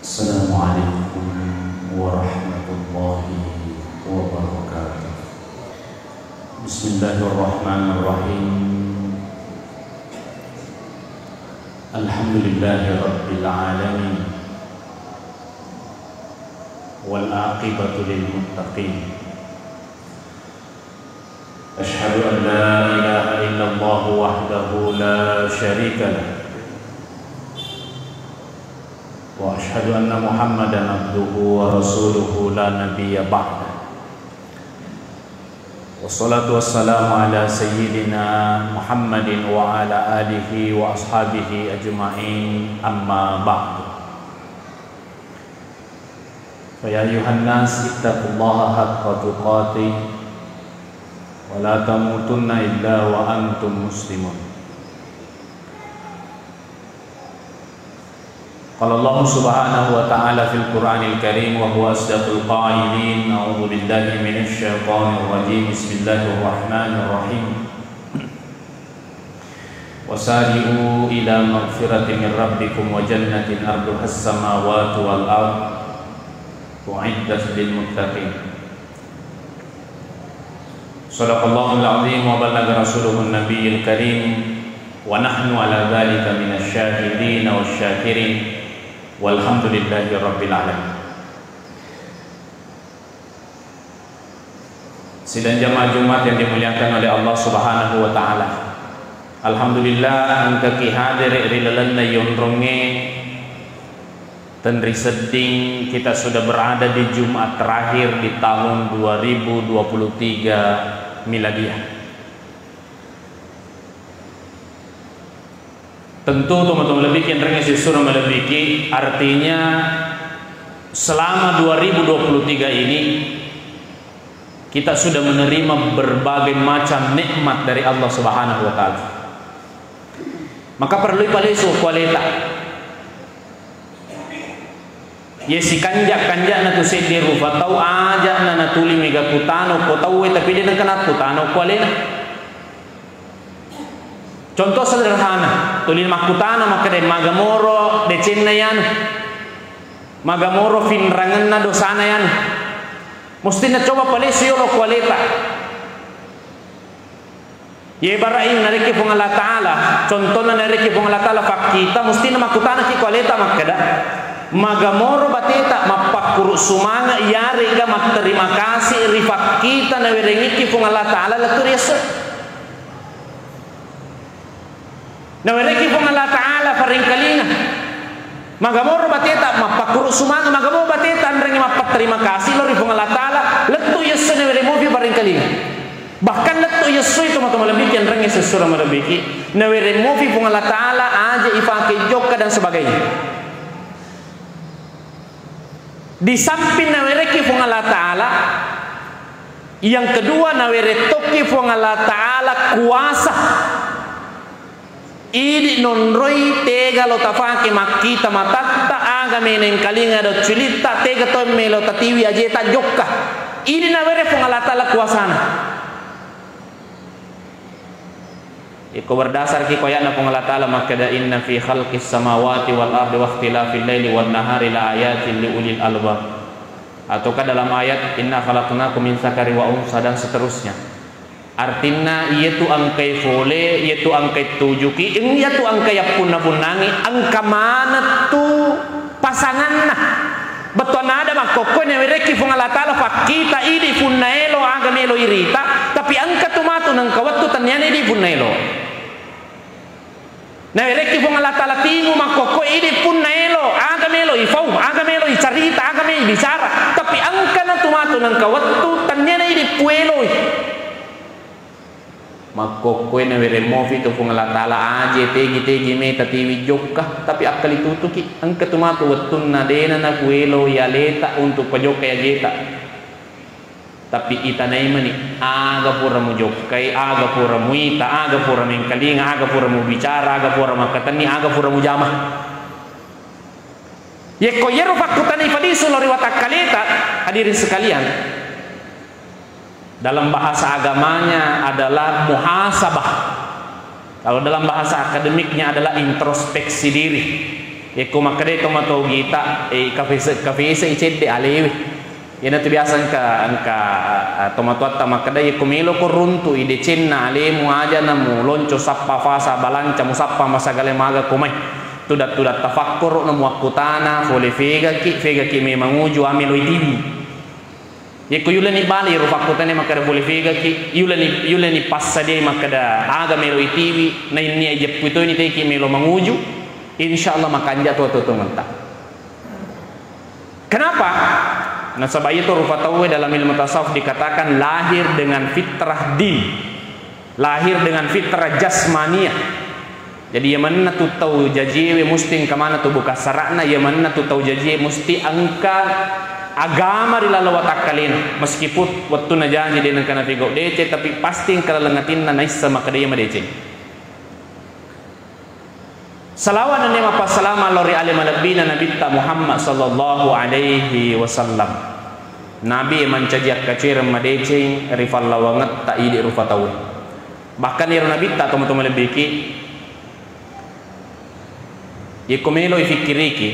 Assalamualaikum warahmatullahi wabarakatuh. Bismillahirrahmanirrahim. Alhamdulillahi rabbil alamin. Wal aqibatu lil muttaqin. Asyhadu an la ilaha illallah wahdahu la syarika lah. Wa asyhadu anna Muhammadan abduhu wa rasuluhu la nabiyya ba'da. Wassalatu wassalamu ala sayyidina Muhammadin wa ala alihi wa ashabihi ajma'in, amma ba'du. Fa ya ayuhan nas ittaqullaha haqqa tuqatih wa la tamutunna illa wa antum muslimun. Qala Allah subhanahu wa ta'ala fil Qur'anil Karim wa huwa asdaqul qailin. A'udzu billahi minasy syaithanir rajim. Bismillahirrahmanirrahim. Wasari'u ila maghfiratin min rabbikum wa jannatin arduhas samawati wal ard u'iddat lil muttaqin. Shadaqallahul azim wa ballagha rasuluhun nabiyyil karim wa nahnu ala dzalika minasy syahidin wasyakirin. Walhamdulillahi rabbil alamin. Sidang jamaah Jumat yang dimuliakan oleh Allah Subhanahu wa taala. Alhamdulillah angka ki hadir rilalanna yonronge dan riseding kita sudah berada di Jumat terakhir di tahun 2023 Miladiah. Tentu teman-teman lebih yang rengi surah melebiki, artinya selama 2023 ini kita sudah menerima berbagai macam nikmat dari Allah Subhanahu wa taala. Maka perlu palesu kualita. Yesi kanjak na tu sediru fatau aja na natuli mega kutano ko tau tapi dia nak kutano kualena. Contoh sederhana, tulin makutana makadai magamoro decenna yan, magamoro finranganna dosana yan. Mesti na coba palesi yolo kualita. Ye barain nariki pung Allah Taala, contoh na nariki pung Allah Taala fakita mesti na makutana ki kualita makada. Magamoro bateta mapakuru sumanga yari ga terima kasih rifakita na werengi ki pung Allah Taala laturiasa. Naweleki pong Allah Ta'ala paringkalinga magamoro bateta mapakuru sumanga magamoro bateta andrengi terima kasih lori pong Allah Ta'ala letu yesu nawele movi paringkalinga bahkan letu yesu itu teman-teman lebih yang rengi sesurah melebiki nawele movi pong Allah Ta'ala aja ifake joka dan sebagainya. Di samping naweleki pong Allah Ta'ala, yang kedua nawere toki pong Allah Ta'ala kuasa. Idi nonroi tega lo tafake makita matatta aga menen kalinga do culita tega to melo tatiwi ajeta jokka. Idi na were pong Allah Taala kuasana. Iko berdasar ki koyana pong Allah Taala makada inna fi khalqis samawati wal ardi wa ikhtilafil laili wan nahari la ayatin li ulil albab. Ataukah dalam ayat inna khalaqnakum min zakari wa unsa dan seterusnya. Artinya yaitu angkai fole, yaitu angkai tujuki, yaitu angkai punna-punangi, angka mana tu pasangan nah. Betul ada mak koko ne wereki fung Allah Taala fakita idi punnaelo agamelo irita, tapi angka tu matu nang kawat tu tanyane di punnaelo. Na wereki fung Allah Taala timu mak koko idi punnaelo agamelo ifau, agamelo icarita, agamelo bicara, tapi angka na tu matu nang kawat tu tanyane di puelo. Mako koe na were mofi to pung Allah Taala aje tegi me tatiwi jokka tapi akal itu tuki angka tumatu wattunna dena na kuelo ya leta untuk pajokka ya jeta tapi ita naimani aga pura mu jokkai aga pura mu ita aga pura mengkalinga aga pura mu bicara aga pura makatani aga pura mu jamah ye koyero fakutani fadisu lori watakaleta. Hadirin sekalian, dalam bahasa agamanya adalah muhasabah. Kalau dalam bahasa akademiknya adalah introspeksi diri. Eko makade to mato gita kafe se icede alewe. Yana tu biasa angka tomato atta makada eko melo ko runtu ide cenna alemu aja namu lonco sappa fasa balanca musappa masagale maga komai. Tudat tafakkur namu akutana fole fega ki memang uju amelo itibi. Eko yulani bali ro fakutane makada fole fega ki yulani passade makada aga melo itibi na inni jepputo ini teki melo manguju. Insyaallah makanja tu menta. Kenapa? Nasabah itu rufatawe dalam ilmu tasawuf dikatakan lahir dengan fitrah din, lahir dengan fitrah jasmania. Jadi yang mana tu tahu jajiwe mesti kemana tu buka sarakna, yang mana tu tahu jajiwe mesti angka agama di lalu watak kalian. Meskipun waktu najanji dia nak kena figo dece, tapi pasti kalau lengatin na naisa maka dia madece. Salawat dan nema pasalama lori alim nabina nabita Muhammad sallallahu alaihi wasallam. Nabi mencajak kacir madece rifal lawangat tak ide rufatawi. Bahkan iru nabita teman-teman lebih ki yekomelo ifikiriki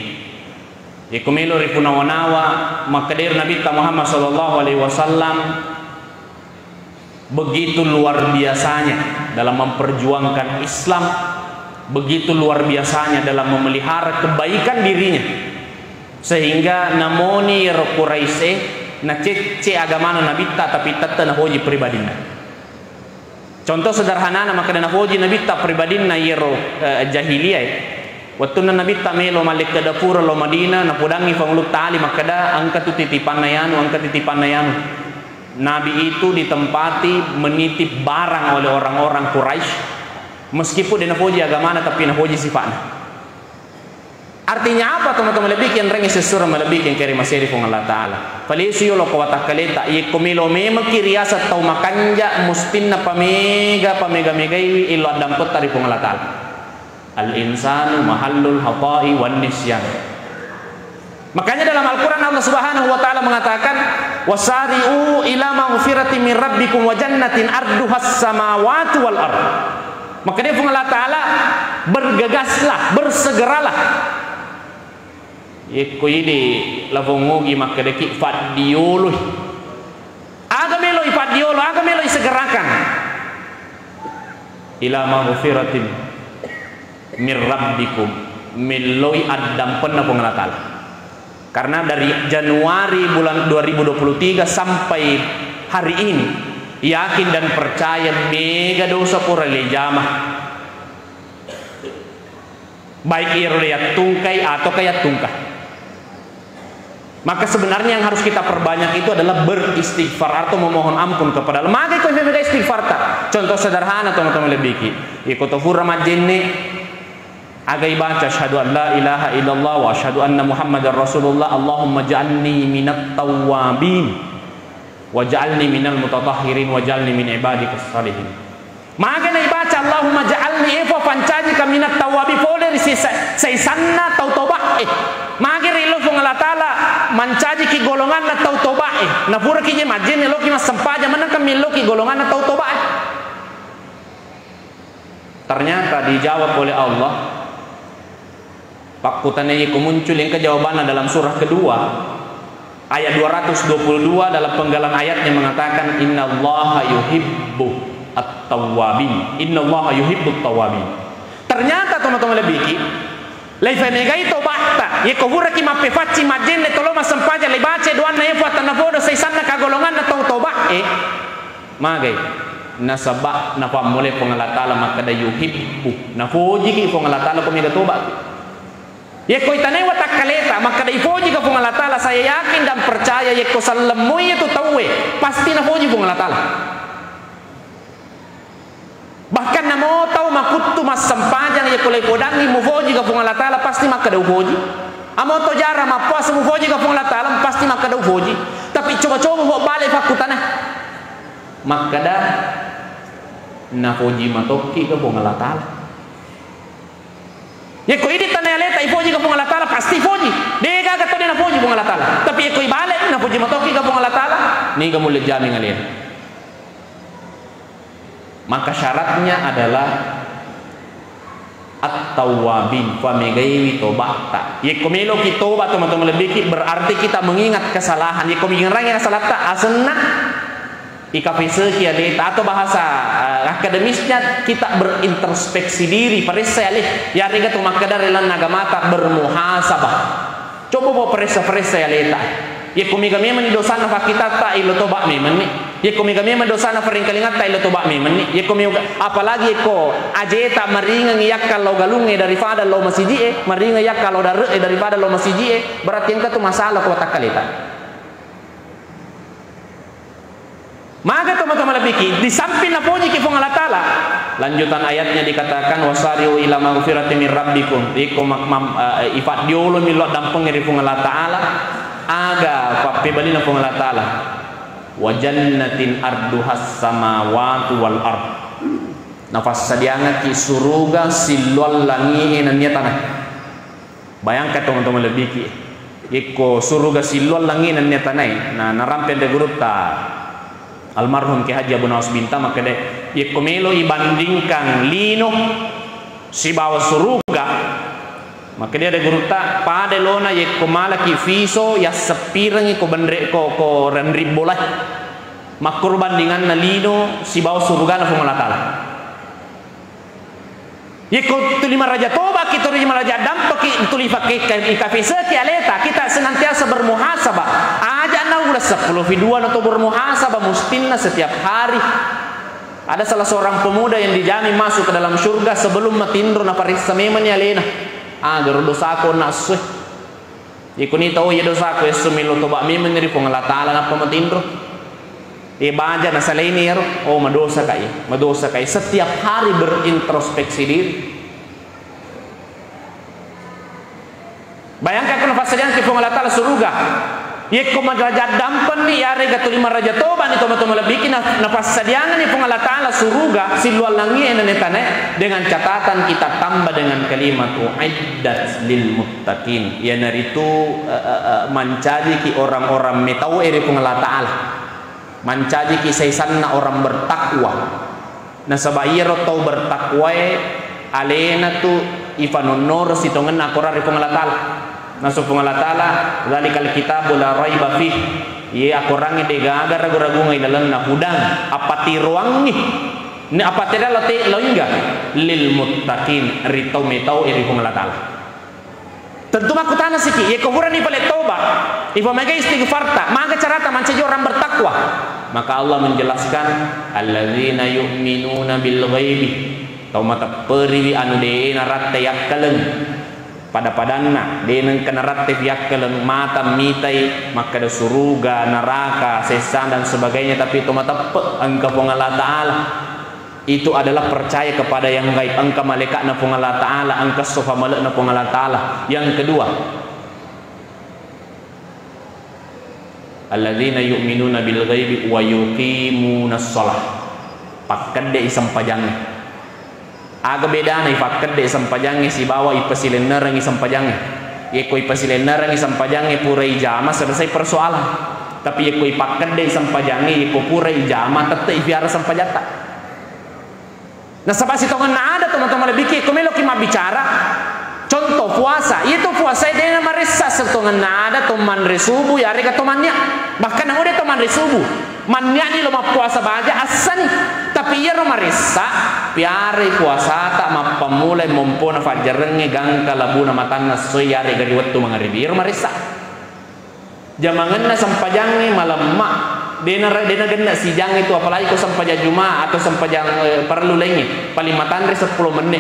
yekomelo ripunawanawa maka iru nabita Muhammad sallallahu alaihi wasallam begitu luar biasanya dalam memperjuangkan Islam, begitu luar biasanya dalam memelihara kebaikan dirinya, sehingga namoni Quraisy na cece agamana nabita tapi tata na hoji pribadina. Contoh sederhana maka na hoji nabita pribadina yero jahiliyah. Waktu na nabita melo malik ke dapur lo Madinah na pudangi pangulut tali maka da angkat tu titipan nayanu. Nabi itu ditempati menitip barang oleh orang-orang Quraisy. Meskipun dia nafoji agamana tapi nafoji sifatnya. Artinya apa teman-teman lebih yang rengi sesurah lebih yang kiri masih di Allah Taala. Falisi yolo kawata kaleta ye komilo mema kiriasa tau makanja mustinna pamega megai ilo dampot dari Allah Taala. Al insanu mahallul hata'i wan nisyan. Makanya dalam Al-Qur'an Allah Subhanahu wa taala mengatakan wasari'u ila maghfiratin min rabbikum wa jannatin arduhas samawati wal ardh. Maka dia Allah Ta'ala bergegaslah, bersegeralah. Eko ini lavongogi maka deki fadiolo. Agamelo ifadiolo, agamelo isegerakan. Ila maghfiratin min rabbikum meloi adam pernah Allah Ta'ala. Karena dari Januari bulan 2023 sampai hari ini yakin dan percaya mega dosa pura lejamah baik irliat tungkai atau kayak tungkah. Maka sebenarnya yang harus kita perbanyak itu adalah beristighfar atau memohon ampun kepada Allah. Maka kau mega istighfar tak. Contoh sederhana teman-teman lebih ki ikutofur Ramadjenne agai baca asyhadu an la ilaha illallah wa asyhadu anna muhammadar rasulullah Allahumma ja'alni minat tawwabin waj'alni minal mutatahhirin waj'alni min ibadikas salihin. Maka na ibaca Allahumma ja'alni ifo pancajika minat tawabi fole say sanna tau toba maka rilo fong Allah Taala mancaji ki golongan na tau toba na pura ki majene lo ki masampaja mana kami lo ki golongan na tau toba ternyata dijawab oleh Allah. Pakutane yiku muncul yang kejawabannya dalam surah kedua ayat 222 dalam penggalan ayatnya mengatakan innallaha yuhibbu at-tawwabin. Innallaha yuhibbu at-tawwabin. Ternyata teman-teman lebih ki laifa negai tobatta ye kohura ki mappe facci majenne tolo masampaja le bace doan na yefu atana fodo sai sanna kagolongan na toba magai nasaba na pamole pengala taala maka da yuhibbu na foji ki pengala taala ko mega toba ye ko itane wa takaleta maka da ifoji ka Allah Taala saya yakin dan percaya ye ko sallemu itu tawe pasti na foji Allah Taala. Bahkan namo tahu makuttu mas sampajang ye ko le podangi mu foji ka Allah Taala pasti maka da ufoji. Amo to jara mapuas mu foji ka Allah Taala pasti maka da ufoji. Tapi coba-coba buat balik fakutana maka da na foji matoki ka Allah Taala. Ya ko ini tanah leta ifoji ka Allah Taala pasti foji. Dega ka tadi na foji Allah Taala. Tapi ya ko ibale na foji matoki ka Allah Taala ni ka mulai jami ngalian. Maka syaratnya adalah at-tawwabin fa megawi tobat. Ye komelo ki tobat teman-teman lebih berarti kita mengingat kesalahan. Ye komingrang yang salah ta asenna ikafise ki ada atau bahasa akademisnya kita berintrospeksi diri perisa alih ya rega tu makadar lan nagamata bermuhasabah. Coba bawa perisa alita. Ye kumigami mani dosa na kita ta ilo tobat memang ni. Ye kumigami mani dosa na faring kalingat ta ilo tobat memang ni. Ye apalagi ko ajeta maringa ngiyak kalau galunge daripada lo masiji maringa yak kalau daripada lo masiji berarti engka tu masalah ko takalita. Maka teman-teman lebih di samping napoji ki Allah Ta'ala lanjutan ayatnya dikatakan wasariu ila maghfirati min rabbikum iku ifat diolo milot dampeng ri Allah Ta'ala aga pape balina Allah Ta'ala wa jannatin arduhas samawati wal ard nafas sadianga ki suruga silwal langi enanya tanah. Bayangkan teman-teman lebih ki iku suruga silwal langi enanya tanah nah narampe de gurutta almarhum Ki Haji Abu Nawas Binta maka de ye komelo ibandingkan lino si bawa suruga maka dia ada guruta pada lona ye komala ki fiso ya sepirang ko bandre ko rendri bola makur bandingan na lino si bawa suruga na Allah Ta'ala ye ko tulima raja toba kita tulima raja dampak tuli pakai kafise ki aleta kita senantiasa bermuhasabah aja na udah 10 viduan atau bermuhasabah mustinna setiap hari. Ada salah seorang pemuda yang dijamin masuk ke dalam surga sebelum matindro na parissa memang ya lena garo dosa ko nasu ikuni tahu ya dosa ko esumilo toba memang ni Allah Ta'ala na pamatindro baja na salaini yaro madosa kai setiap hari berintrospeksi diri. Bayangkan kalau fasajan ki Allah Ta'ala surga ye ko madrajat dampan ni ya rega tu 5 raja toba ni teman-teman lebih na fasadiangan ni Allah Ta'ala surga silwal langi ene tanah dengan catatan kita tambah dengan kalimat iddat lil muttaqin ya naritu mancaji ki orang-orang metau eri Allah Ta'ala mancaji ki saisanna orang bertakwa na sabayiro tau bertakwa alena tu ifanonor sitongan akora ri Allah Ta'ala nasub Allah Ta'ala zalikal kitabul la raiba fih ye akorangi degaga ragu-ragu ngai dalam na hudang apati ruangi ni apati dala te loingga lil muttaqin ritau metau iri Allah Ta'ala. Tentu aku tanah siki ye kuburan ni pale toba ifa mega istighfar ta maka carata mancaji orang bertakwa maka Allah menjelaskan alladzina yu'minuna bil ghaibi tau mata periwi anu de naratte yakkaleng pada padanna deneng kenaratte yakkaleng mata mitai maka ada suruga neraka sesan dan sebagainya tapi itu mata engkau Allah Ta'ala itu adalah percaya kepada yang gaib engkau malaikat na Allah Ta'ala engkau sofa malak na Allah Ta'ala. Yang kedua alladzina yu'minuna bil ghaibi wa yuqimunas shalah pakkan de isam pajang aga beda na ifakkan de isam pajang si bawa ipasilen narang isam pajang ye ko ipasilen narang isam pajang pura ijama selesai persoalan tapi ye ko ipakkan de isam pajang ye ko pura ijama tette ifiara sampajata nah sabasi tongan na ada teman-teman lebih ki komelo ki bicara contoh puasa itu puasa dengan marissa setongan na ada toman resubu ya rega tomannya bahkan udah toman resubu mannya ni lo puasa baja asani tapi ya marissa piare puasa tak mapamulai mompona fajarenge gangka labuna matanna soya rega di waktu mangaribi marissa jamanganna sampajange malam mak dena genna sijang itu apalagi ko sampajang Jumat atau sampajang perlu lainnya paling matandre 10 menit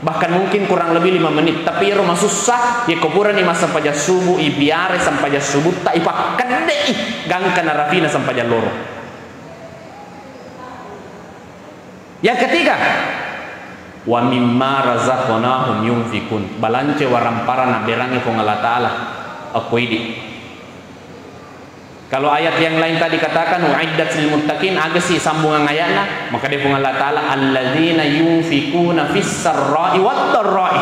bahkan mungkin kurang lebih 5 menit tapi ya rumah susah ya kuburan ni masa sampajang subuh ibiare sampajang subuh tak ipakan deh gangka narafina sampajang loro. Yang ketiga wa mimma razaqnahum yunfikun balance warampara na berange ko Allah Ta'ala aku ini. Kalau ayat yang lain tadi katakan uiddat lil muttaqin agak sih sambungan ayatna maka dia Allah Ta'ala alladzina yunfikuna fis sarra'i wad dharra'i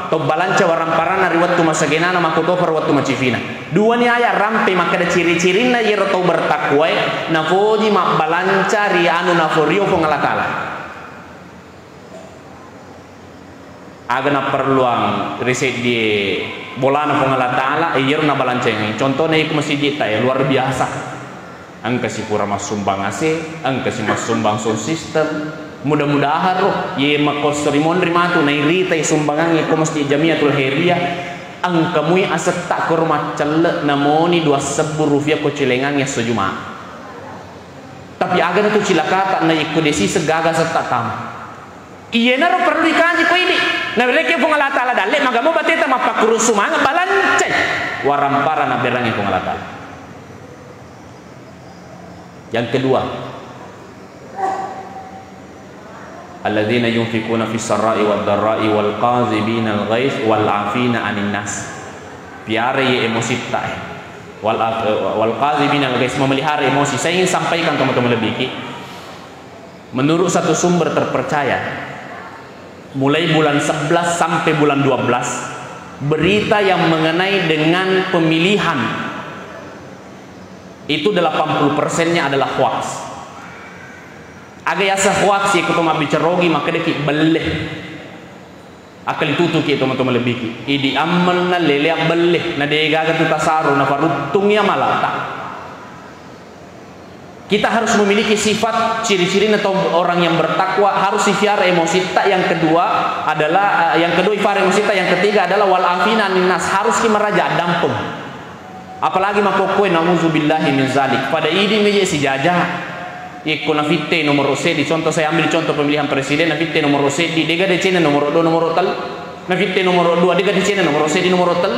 to balance warampara na riwattu masagenana makoto perwattu macifina dua ni ayat rampe maka ada ciri-cirina yero to bertakwa na foji mak balanca ri anu na forio ko Allah Ta'ala aga na perluang riset di bolana pong Allah Ta'ala iyer na balanceng contohnya iku masjid kita ya luar biasa angka si pura mas sumbang AC angka si mas sumbang sound system mudah-mudahan roh ye makos rimon rimatu na irita sumbangan iku masjid Jamiatul Khairiyah angka mui aset tak korma celek namoni 2 rupiah ko cilengan ya sejuma tapi aga na tu cilaka na iku desi segaga setak tam iya na ro perlu dikaji ko ini na bereke pong Allah Ta'ala dalle magamo bateta mapakuru sumanga balancay warampara na berangi pong Allah Ta'ala. Yang kedua, alladzina yunfikuna fis sarai wad darai wal qazibina al ghaiz wal afina 'anil nas. Biar ye emosi tak wal qazibina al ghaiz memelihara emosi. Saya ingin sampaikan teman-teman lebih menurut satu sumber terpercaya mulai bulan 11 sampai bulan 12 berita yang mengenai dengan pemilihan itu 80%-nya adalah hoax. Aga yasa hoax ya kutuma bicarogi maka deki beleh akal tutu ki teman-teman lebih idi amal na lele beleh na dega ga tutasaru na farutungnya malata. Kita harus memiliki sifat ciri-ciri atau orang yang bertakwa harus ifiar emosi tak. Yang kedua adalah ifiar emosi tak. Yang ketiga adalah wal afina nas harus ki meraja dampung. Apalagi makokoi nauzubillahi min zalik. Pada ini meje si jajah iko na fitte nomor di contoh saya ambil contoh pemilihan presiden na fitte nomor di dega de cene nomor 2 nomor tal na fitte nomor 2 dega de cene nomor di nomor tal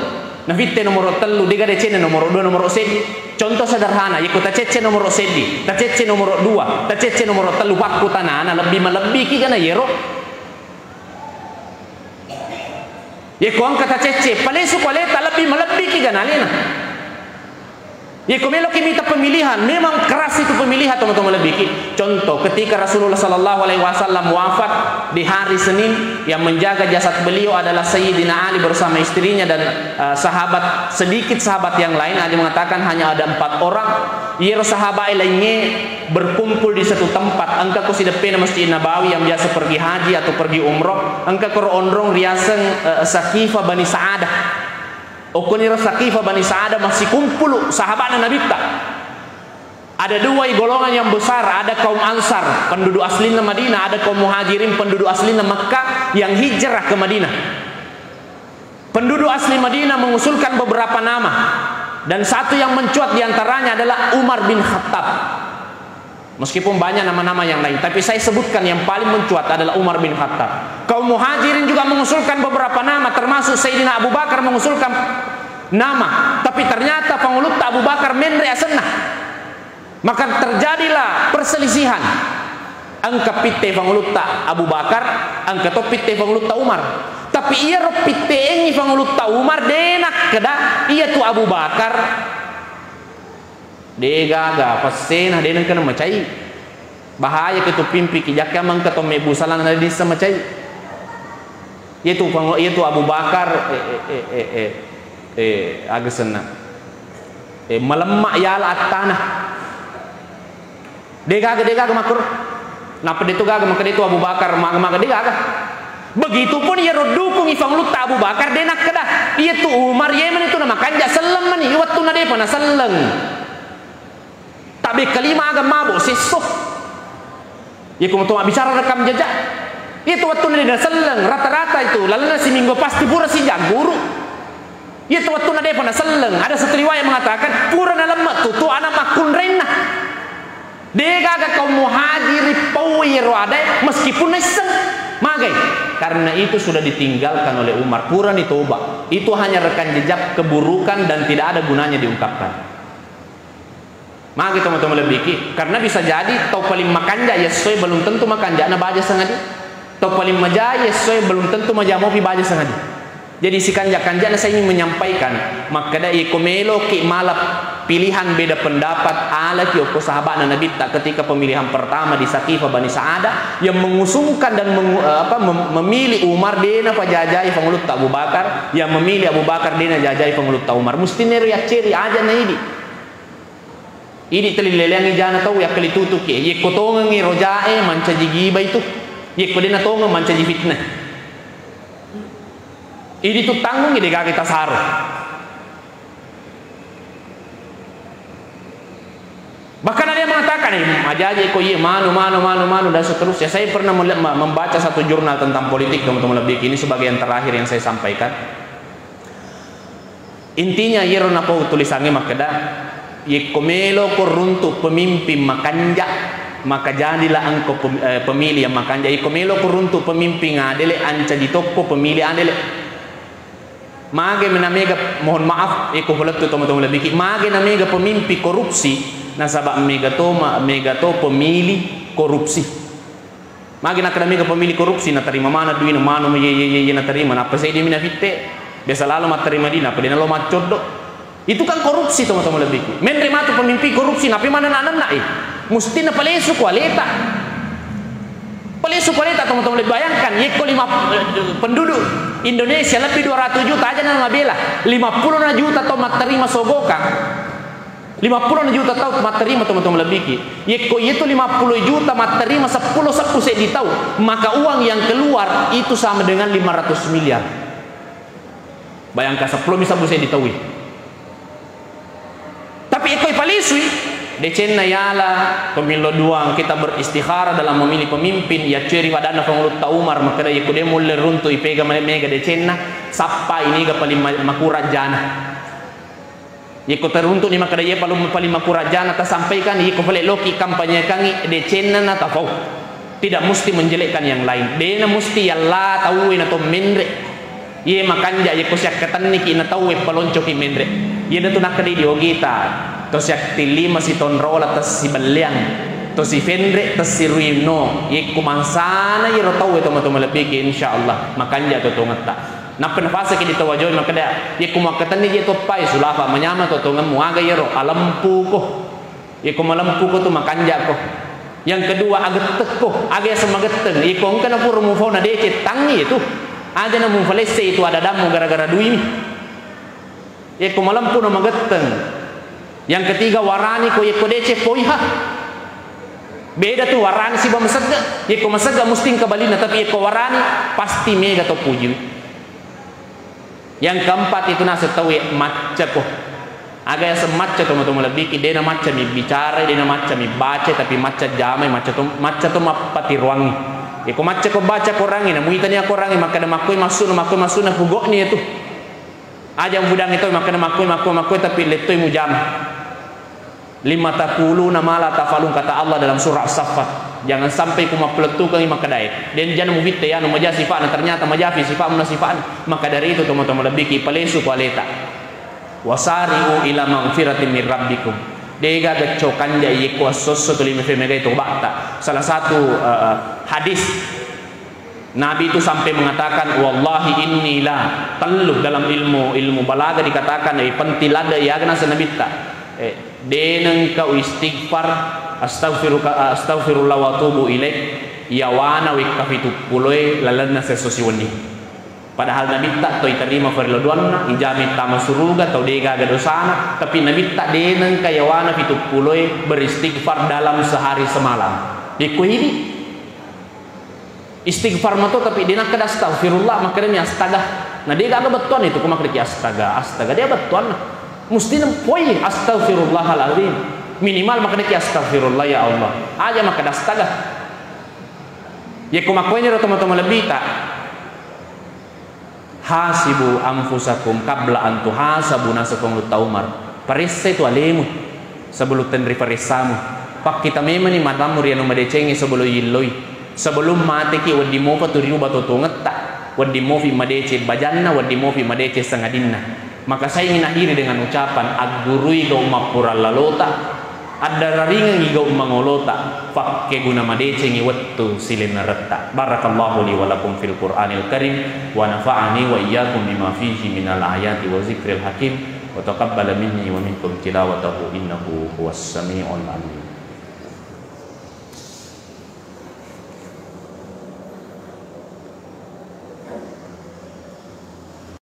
na fitte nomor telu dega de cene nomor 2 nomor contoh sederhana yaitu ta cece nomor sedi ta cece nomor 2 ta cece nomor telu waktu tanana lebih melebih kana yero yaitu angka ta cece palesu koleta lebih melebih kana lena yaitu melo kita pemilihan memang keras itu pemilihan teman-teman lebih contoh ketika Rasulullah sallallahu alaihi wasallam wafat di hari Senin yang menjaga jasad beliau adalah Sayyidina Ali bersama istrinya dan sedikit sahabat yang lain. Ada mengatakan hanya ada 4 orang. Yero sahabat lainnya berkumpul di satu tempat. Angka ko sidepe na Masjid Nabawi yang biasa pergi haji atau pergi umroh. Angka ko ondrong riasan Saqifa Bani Sa'adah. Okoniro Saqifa Bani Sa'adah masih kumpul sahabat Nabi tak. Ada 2 golongan yang besar, ada kaum Ansar penduduk asli Madinah, ada kaum Muhajirin penduduk asli Makkah yang hijrah ke Madinah. Penduduk asli Madinah mengusulkan beberapa nama dan satu yang mencuat diantaranya adalah Umar bin Khattab. Meskipun banyak nama-nama yang lain, tapi saya sebutkan yang paling mencuat adalah Umar bin Khattab. Kaum Muhajirin juga mengusulkan beberapa nama, termasuk Sayyidina Abu Bakar mengusulkan nama, tapi ternyata pengulut Abu Bakar menre asenah. Maka terjadilah perselisihan. Angka pitte pengulut Abu Bakar, angka to pitte pengulut Umar. Tapi ia ro pitte engi pengulut Umar denak kada ia tu Abu Bakar. Degaga pasena denan kana macai. Bahaya ke tu pimpi ki jakka mang ka to mebu salan na disa macai. Itu Abu Bakar agasana. Melemak yala atana. Degaga makur. Napa itu gaga maka itu Abu Bakar maka degaga. Begitupun ia dukung ifang luta Abu Bakar denak kada. Ia tu Umar Yemen itu nama kanja seleng mani waktu na depa na seleng. Tapi kelima agak mabuk sisuh. Ya kumato bicara rekam jejak. Itu waktu na seleng rata-rata itu lalu si minggu pasti pura si guru. Itu waktu na depa na seleng. Ada satu riwayat mengatakan pura na lemak tu anak makun rena. Degaga kaum Muhajiri pawiro ada meskipun neseng magai karena itu sudah ditinggalkan oleh Umar pura ni toba itu hanya rekan jejak keburukan dan tidak ada gunanya diungkapkan. Magi teman-teman lebih karena bisa jadi tau paling makanja yesoy belum tentu makanja na baja sangadi tau paling maja yesoy belum tentu maja mopi baja sangadi. Jadi si kanja-kanja saya ingin menyampaikan maka dai komelo ki malap pilihan beda pendapat ala ki oko sahabat Nabi tak ketika pemilihan pertama di Saqifa Bani Sa'adah yang mengusungkan dan memilih Umar dena pajajai pengulut Abu Bakar yang memilih Abu Bakar dena jajai pengulut Umar mesti neru ya ciri aja na ini telileleangi jana tahu ya kali tutu ki ye kotongi rojae manca jigiba itu ye kodena tonga manca fitnah Ini tuh tanggung ini kita saru. Bahkan ada yang mengatakan, aja kok iya manu dan seterusnya. Saya pernah membaca satu jurnal tentang politik, teman-teman, lebih ini sebagai yang terakhir yang saya sampaikan. Intinya yero na po tulisannya makada ye komelo ko runtuh pemimpin makanja, maka jadilah engkau pemilih yang makanja. Ye komelo ko runtuh pemimpin adele anca di toko pemilih adele. Mage menamega, mohon maaf iko hulat tu teman-teman lebih. Mage namega pemimpin korupsi. Nasabak megato pemilih korupsi. Magi nak mega pemilih korupsi na terima mana duit na mano ye na terima na apa saya di mina fitte biasa lalu mat terima dina apa dina lo mat codo. Itu kan korupsi teman-teman lebih. Menerima tu pemimpin korupsi napi mana na mesti na palesu kualeta. Palesu kualeta teman-teman lebih. Bayangkan yeko 5 penduduk Indonesia lebih 200 juta aja na ngabela 50 juta to mat terima sogokan. 50 juta tahu mat terima teman-teman lebih. Yeko itu 50 juta mat terima 10 saya ditahu, maka uang yang keluar itu sama dengan 500 miliar. Bayangkan 10 bisa saya ditahu. Tapi eko palisui decenna yala pemilu doang kita beristikhara dalam memilih pemimpin ya ceri wadana pengulut Umar maka da yeko demo le runtu ipega mega decenna sappa ini ga paling makura jana. Yeko teruntuk ni maka dia paling makurajana ta sampaikan yeko balik loki kampanye kangi decenna na tafau. Tidak mesti menjelekkan yang lain. Dena mesti yalla tahu na to mendre. Ye makanja yeko syak kataniki na tahu paloncoki mendre. Ye datu nak di diogita. To syak tilima si tonrola tas si baliang. To si fendre tas si ruino. Yeko mansana yero tahu teman-teman lebih insyaallah makanja to ngata. Na penafasa kini tawajoy makada ye kumakatan ni ye to pai sulafa manyama to ngam muaga yero alampu ko ye kumalampu ko to makanja ko. Yang kedua agetek ko aga semageteng ye ko kana pur mu fauna dece tangi itu aja na mu falese itu ada damu gara-gara duit ye kumalampu na mageteng. Yang ketiga warani ko ye ko dece poiha beda tuh warani si bamasega ye ko masega musting kabalina tapi ye ko warani pasti mega to puji. Yang keempat itu nasi tahu macca ko. Agak semacam teman-teman lebih dena macam bicara, dena macam baca tapi macam jamai macam tu mapati ruangi. Iko macam ko baca korangi na muitani korangi maka na makoi masuk na hugok ni itu. Aja budang itu maka na makoi tapi letoi mujam. 50 na mala tafalun kata Allah dalam surah As-Saffat. Jangan sampai kuma peletukan maka dai. Dan jangan mufitte ya no maja sifat ternyata majafi sifat mun sifat. Maka dari itu teman-teman lebih ki palesu kualeta. Wasari'u ila maghfiratin min rabbikum. Dega gacokan ja yeko sosso to lima mega itu bakta. Salah satu hadis Nabi itu sampai mengatakan wallahi inni la talluh dalam ilmu balaga dikatakan pentilada ya kana senabitta. Deneng kau istighfar astaghfirullah wa atubu ilaih ya wana wikafitu puloi lalana sesosiwani. Padahal Nabi tak toi terima farloduanna ijami tama suruga atau dega gadosana tapi Nabi tak deneng kaya wana fitu puloi beristighfar dalam sehari semalam. Iku ini istighfar mato tapi dena kada astaghfirullah maka dia astaga. Nah dia gak betuan itu kumak dia astaga dia betuan. Mesti poin astaghfirullahaladzim minimal maka dia astaghfirullah ya Allah aja maka astaga ya kumakonya teman-teman lebih tak hasibu anfusakum qabla an tuhasabu nasakum lutaumar parisse tu alemu sebelum tenri parisamu pak kita memang ni madamu rianu madecengi sebelum yilloi sebelum mati ki wadi mo paturiu batu ngetta wadi mo fi madece bajanna wadi mo fi madece sangadinna. Maka saya ingin akhiri dengan ucapan agurui ga umapura lalota ada raringan ga umangolota fakke guna madecengi wattu silina retta. Barakallahu li wa lakum fil Qur'anil Karim wa nafa'ani wa iyyakum bima fihi minal ayati wa zikril hakim wa taqabbala minni wa minkum tilawatahu innahu huwas samiul alim.